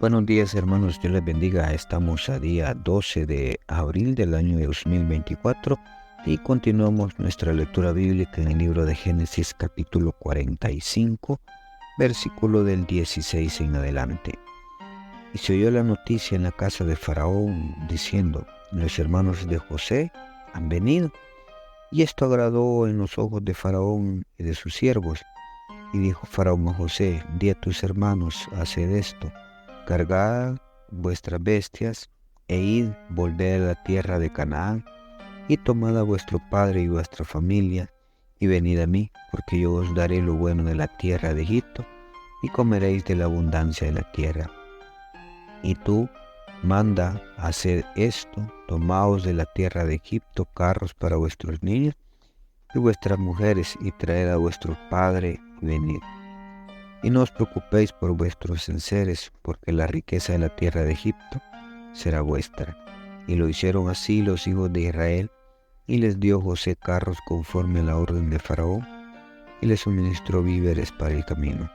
Buenos días, hermanos, Dios les bendiga. Estamos a día 12 de abril del año 2024 y continuamos nuestra lectura bíblica en el libro de Génesis capítulo 45, versículo del 16 en adelante. Y se oyó la noticia en la casa de Faraón diciendo: los hermanos de José han venido. Y esto agradó en los ojos de Faraón y de sus siervos. Y dijo Faraón a José: di a tus hermanos, haced esto: cargad vuestras bestias, e id, volved a la tierra de Canaán, y tomad a vuestro padre y vuestra familia, y venid a mí, porque yo os daré lo bueno de la tierra de Egipto, y comeréis de la abundancia de la tierra. Y tú, manda hacer esto: tomaos de la tierra de Egipto carros para vuestros niños y vuestras mujeres, y traed a vuestro padre, y venid. Y no os preocupéis por vuestros enseres, porque la riqueza de la tierra de Egipto será vuestra. Y lo hicieron así los hijos de Israel, y les dio José carros conforme a la orden de Faraón, y les suministró víveres para el camino.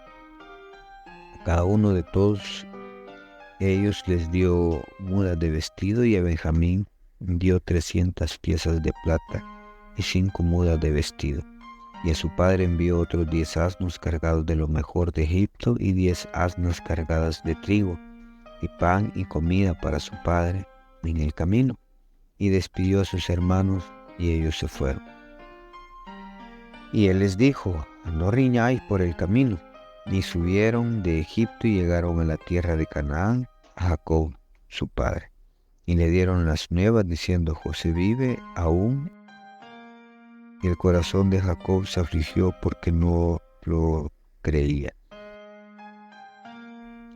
A cada uno de todos ellos les dio mudas de vestido, y a Benjamín dio 300 piezas de plata y 5 mudas de vestido. Y a su padre envió otros 10 asnos cargados de lo mejor de Egipto, y 10 asnas cargadas de trigo, y pan y comida para su padre en el camino. Y despidió a sus hermanos, y ellos se fueron. Y él les dijo: no riñáis por el camino. Y subieron de Egipto y llegaron a la tierra de Canaán, a Jacob su padre. Y le dieron las nuevas diciendo: José vive aún. Y el corazón de Jacob se afligió porque no lo creía.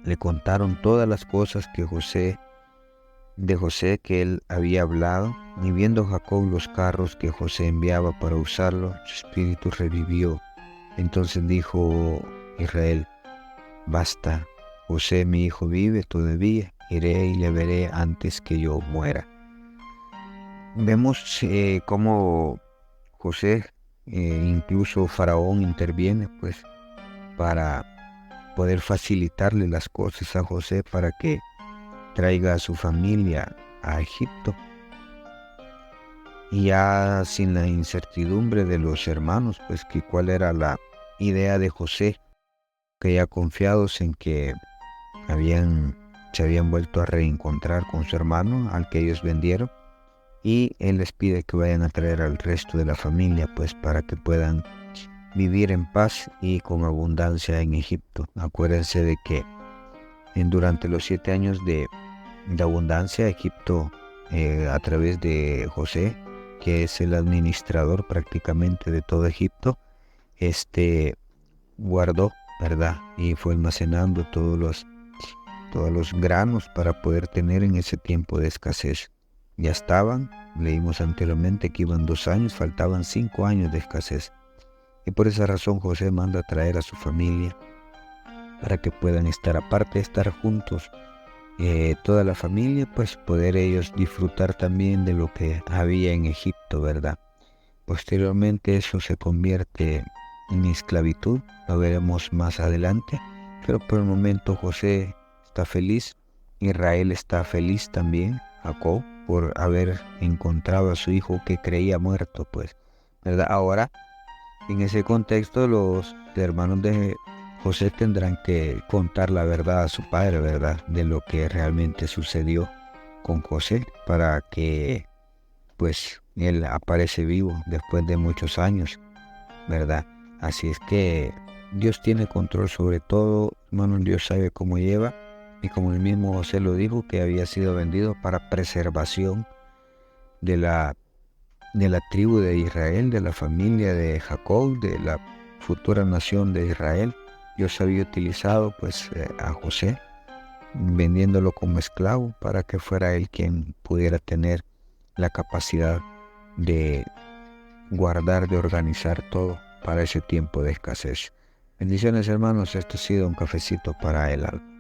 Le contaron todas las cosas de José que él había hablado, y viendo Jacob los carros que José enviaba para usarlo, su espíritu revivió. Entonces dijo Israel: basta, José mi hijo vive todavía, iré y le veré antes que yo muera. Vemos cómo José, incluso Faraón interviene pues para poder facilitarle las cosas a José para que traiga a su familia a Egipto. Y ya sin la incertidumbre de los hermanos, pues que cuál era la idea de José, que ya confiados en que se habían vuelto a reencontrar con su hermano al que ellos vendieron. Y él les pide que vayan a traer al resto de la familia, pues para que puedan vivir en paz y con abundancia en Egipto. Acuérdense de que durante los 7 años de abundancia, Egipto, a través de José, que es el administrador prácticamente de todo Egipto, guardó, ¿verdad? Y fue almacenando todos los granos para poder tener en ese tiempo de escasez. Ya estaban, leímos anteriormente que iban 2 años, faltaban 5 años de escasez. Y por esa razón José manda a traer a su familia para que puedan estar, aparte de estar juntos, toda la familia, pues poder ellos disfrutar también de lo que había en Egipto, ¿verdad? Posteriormente eso se convierte en esclavitud, lo veremos más adelante, pero por el momento José está feliz, Israel está feliz también, Jacob, por haber encontrado a su hijo que creía muerto, pues, ¿verdad? Ahora, en ese contexto, los hermanos de José tendrán que contar la verdad a su padre, ¿verdad? De lo que realmente sucedió con José, para que, pues, él aparece vivo después de muchos años, ¿verdad? Así es que Dios tiene control sobre todo, hermanos. Dios sabe cómo lleva. Y como el mismo José lo dijo, que había sido vendido para preservación de la tribu de Israel, de la familia de Jacob, de la futura nación de Israel. Dios había utilizado pues a José, vendiéndolo como esclavo para que fuera él quien pudiera tener la capacidad de guardar, de organizar todo para ese tiempo de escasez. Bendiciones, hermanos. Esto ha sido un cafecito para el alma.